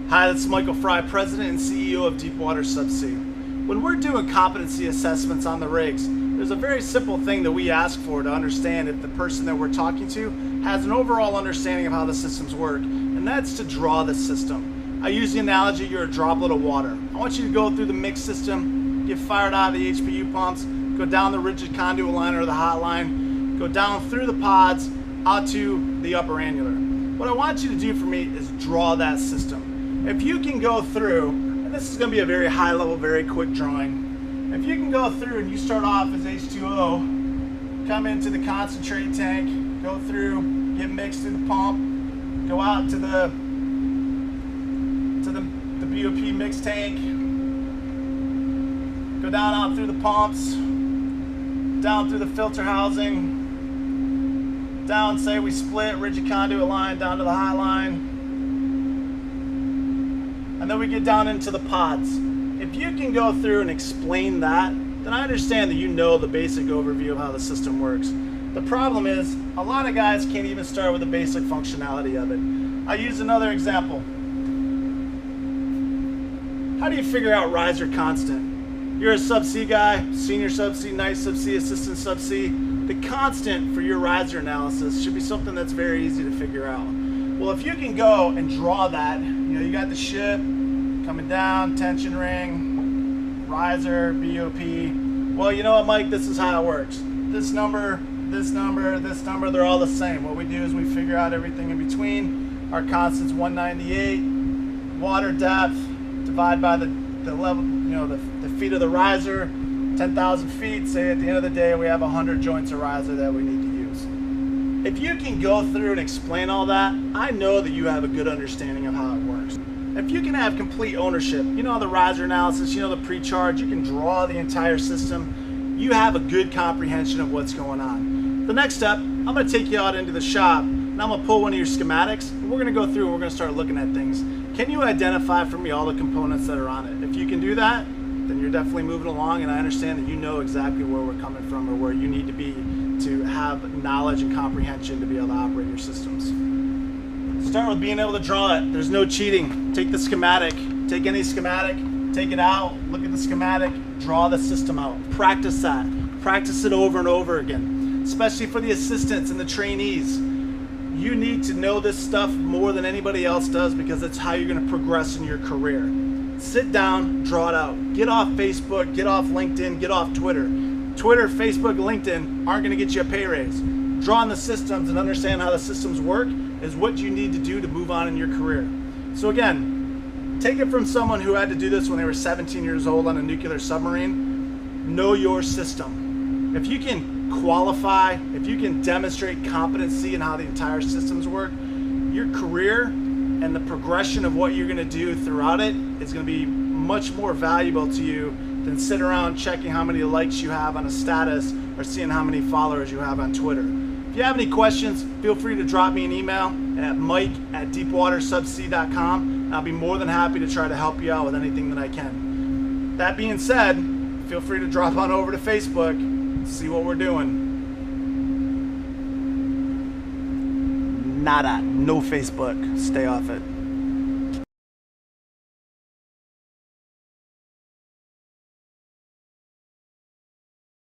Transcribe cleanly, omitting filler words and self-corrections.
Hi, this is Michael Fry, President and CEO of Deepwater Subsea. When we're doing competency assessments on the rigs, there's a very simple thing that we ask for to understand if the person that we're talking to has an overall understanding of how the systems work, and that's to draw the system. I use the analogy you're a droplet of water. I want you to go through the mix system, get fired out of the HPU pumps, go down the rigid conduit line or the hot line, go down through the pods out to the upper annular. What I want you to do for me is draw that system. If you can go through, and this is going to be a very high level, very quick drawing. If you can go through and you start off as H2O, come into the concentrate tank, go through, get mixed in the pump, go out to the BOP mix tank, go down out through the pumps, down through the filter housing, down, say we split rigid conduit line down to the hot line, and then we get down into the pods. If you can go through and explain that, then I understand that you know the basic overview of how the system works. The problem is, a lot of guys can't even start with the basic functionality of it. I use another example. How do you figure out riser constant? You're a subsea guy, senior subsea, night subsea, assistant subsea. The constant for your riser analysis should be something that's very easy to figure out. Well, if you can go and draw that, you got the ship coming down, tension ring, riser, BOP. Well, you know what, Mike, this is how it works. This number, this number, this number, they're all the same. What we do is we figure out everything in between. Our constant's 198, water depth, divide by the level, the feet of the riser, 10,000 feet. Say at the end of the day, we have 100 joints of riser that we need to use. If you can go through and explain all that, I know that you have a good understanding of how it works. If you can have complete ownership, the riser analysis, the pre-charge, you can draw the entire system, you have a good comprehension of what's going on. The next step, I'm going to take you out into the shop, and I'm going to pull one of your schematics, and we're going to go through and we're going to start looking at things. Can you identify for me all the components that are on it? If you can do that, then you're definitely moving along, and I understand that you know exactly where we're coming from or where you need to be to have knowledge and comprehension to be able to operate your systems. Start with being able to draw it. There's no cheating. Take the schematic. Take any schematic, take it out, look at the schematic, draw the system out. Practice that. Practice it over and over again, especially for the assistants and the trainees. You need to know this stuff more than anybody else does because it's how you're going to progress in your career. Sit down, draw it out. Get off Facebook, get off LinkedIn, get off Twitter. Twitter, Facebook, LinkedIn aren't going to get you a pay raise. Drawing the systems and understand how the systems work is what you need to do to move on in your career. So again, take it from someone who had to do this when they were 17 years old on a nuclear submarine. Know your system. If you can qualify, if you can demonstrate competency in how the entire systems work, your career and the progression of what you're going to do throughout it is going to be much more valuable to you than sit around checking how many likes you have on a status or seeing how many followers you have on Twitter. If you have any questions, feel free to drop me an email at mike@deepwatersubsea.com, and I'll be more than happy to try to help you out with anything that I can. That being said, feel free to drop on over to Facebook, see what we're doing. Nada, no Facebook, stay off it.